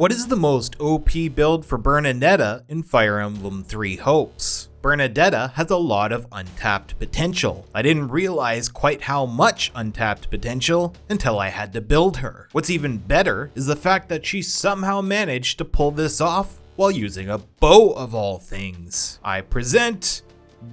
What is the most OP build for Bernadetta in Fire Emblem 3 Hopes? Bernadetta has a lot of untapped potential. I didn't realize quite how much untapped potential until I had to build her. What's even better is the fact that she somehow managed to pull this off while using a bow of all things. I present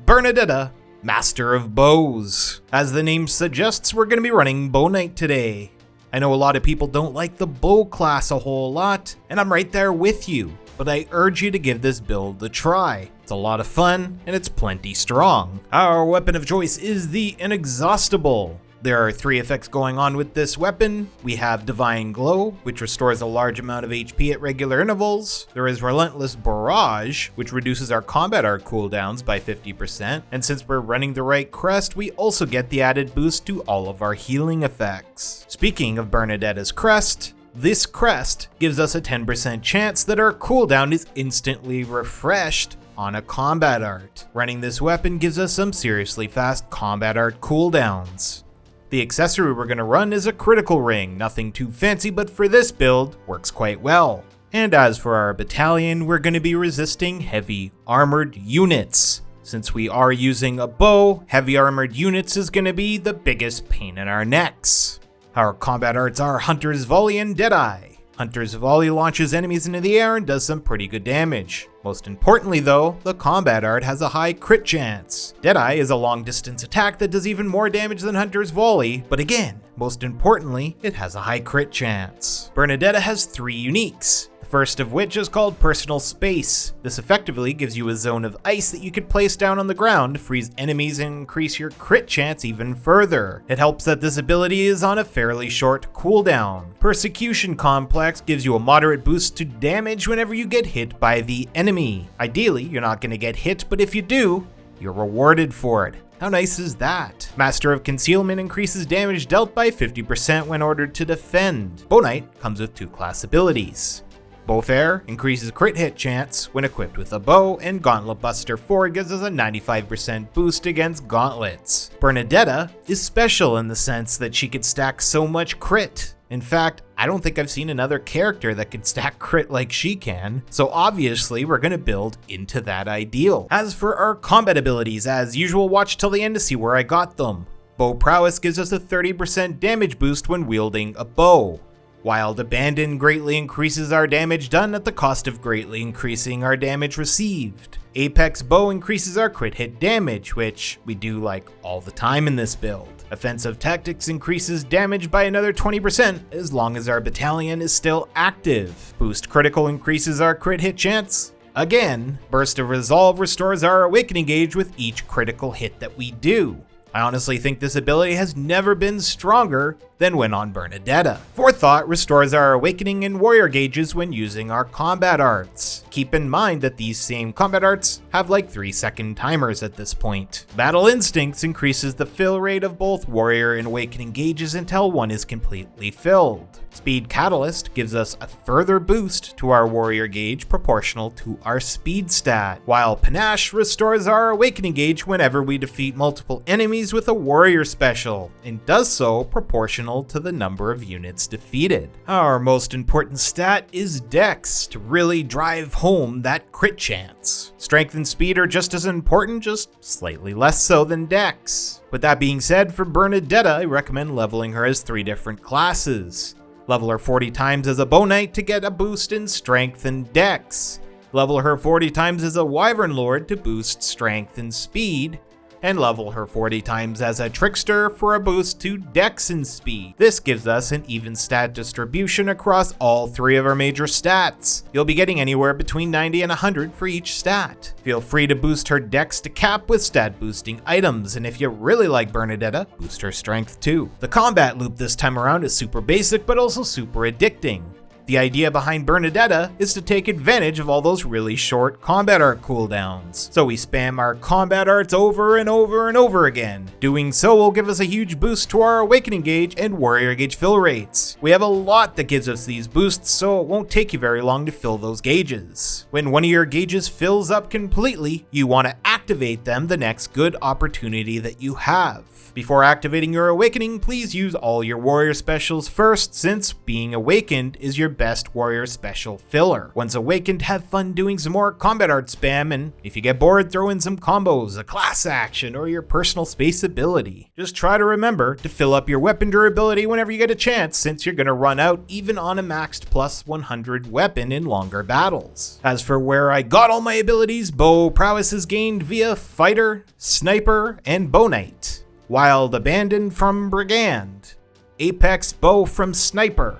Bernadetta, Master of Bows. As the name suggests, we're going to be running Bow Knight today. I know a lot of people don't like the bow class a whole lot, and I'm right there with you, but I urge you to give this build a try. It's a lot of fun, and it's plenty strong. Our weapon of choice is the Inexhaustible. There are 3 effects going on with this weapon. We have Divine Glow, which restores a large amount of HP at regular intervals. There is Relentless Barrage, which reduces our combat art cooldowns by 50%. And since we're running the right crest, we also get the added boost to all of our healing effects. Speaking of Bernadetta's crest, this crest gives us a 10% chance that our cooldown is instantly refreshed on a combat art. Running this weapon gives us some seriously fast combat art cooldowns. The accessory we're going to run is a critical ring, nothing too fancy, but for this build, works quite well. And as for our battalion, we're going to be resisting heavy armored units. Since we are using a bow, heavy armored units is going to be the biggest pain in our necks. Our combat arts are Hunter's Volley and Deadeye. Hunter's Volley launches enemies into the air and does some pretty good damage. Most importantly though, the combat art has a high crit chance. Deadeye is a long distance attack that does even more damage than Hunter's Volley, but again, most importantly, it has a high crit chance. Bernadetta has 3 uniques. First of which is called Personal Space. This effectively gives you a zone of ice that you could place down on the ground to freeze enemies and increase your crit chance even further. It helps that this ability is on a fairly short cooldown. Persecution Complex gives you a moderate boost to damage whenever you get hit by the enemy. Ideally, you're not going to get hit, but if you do, you're rewarded for it. How nice is that? Master of Concealment increases damage dealt by 50% when ordered to defend. Bow Knight comes with 2 class abilities. Bowfair increases crit hit chance when equipped with a bow, and Gauntlet Buster 4 gives us a 95% boost against gauntlets. Bernadetta is special in the sense that she could stack so much crit. In fact, I don't think I've seen another character that can stack crit like she can, so obviously we're going to build into that ideal. As for our combat abilities, as usual, watch till the end to see where I got them. Bow Prowess gives us a 30% damage boost when wielding a bow. Wild Abandon greatly increases our damage done at the cost of greatly increasing our damage received. Apex Bow increases our crit hit damage, which we do like all the time in this build. Offensive Tactics increases damage by another 20% as long as our battalion is still active. Boost Critical increases our crit hit chance. Again, Burst of Resolve restores our awakening gauge with each critical hit that we do. I honestly think this ability has never been stronger than when on Bernadetta. Forethought restores our awakening and warrior gauges when using our combat arts. Keep in mind that these same combat arts have like 3-second timers at this point. Battle Instincts increases the fill rate of both warrior and awakening gauges until one is completely filled. Speed Catalyst gives us a further boost to our warrior gauge proportional to our speed stat, while Panache restores our awakening gauge whenever we defeat multiple enemies with a warrior special, and does so proportional to the number of units defeated. Our most important stat is Dex to really drive home that crit chance. Strength and speed are just as important, just slightly less so than Dex. With that being said, for Bernadetta, I recommend leveling her as 3 different classes. Level her 40 times as a Bow Knight to get a boost in Strength and Dex. Level her 40 times as a Wyvern Lord to boost Strength and Speed. And level her 40 times as a Trickster for a boost to Dex and Speed. This gives us an even stat distribution across all 3 of our major stats. You'll be getting anywhere between 90 and 100 for each stat. Feel free to boost her Dex to cap with stat boosting items, and if you really like Bernadetta, boost her Strength too. The combat loop this time around is super basic but also super addicting. The idea behind Bernadetta is to take advantage of all those really short combat art cooldowns. So we spam our combat arts over and over and over again. Doing so will give us a huge boost to our awakening gauge and warrior gauge fill rates. We have a lot that gives us these boosts, so it won't take you very long to fill those gauges. When one of your gauges fills up completely, you want to activate activate them the next good opportunity that you have. Before activating your awakening, please use all your warrior specials first, since being awakened is your best warrior special filler. Once awakened, have fun doing some more combat art spam, and if you get bored, throw in some combos, a class action, or your personal space ability. Just try to remember to fill up your weapon durability whenever you get a chance, since you're going to run out even on a maxed plus 100 weapon in longer battles. As for where I got all my abilities, bow prowess is gained via fighter, sniper, and bow knight. Wild Abandon from Brigand, Apex Bow from Sniper,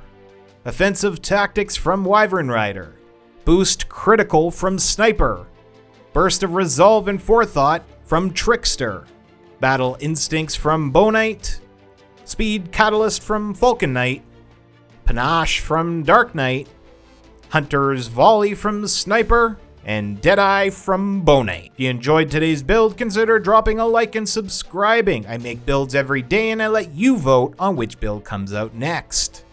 Offensive Tactics from Wyvern Rider, Boost Critical from Sniper, Burst of Resolve and Forethought from Trickster, Battle Instincts from Bow Knight, Speed Catalyst from Falcon Knight, Panache from Dark Knight, Hunter's Volley from Sniper, and Deadeye from Bow Knight. If you enjoyed today's build, consider dropping a like and subscribing. I make builds every day and I let you vote on which build comes out next.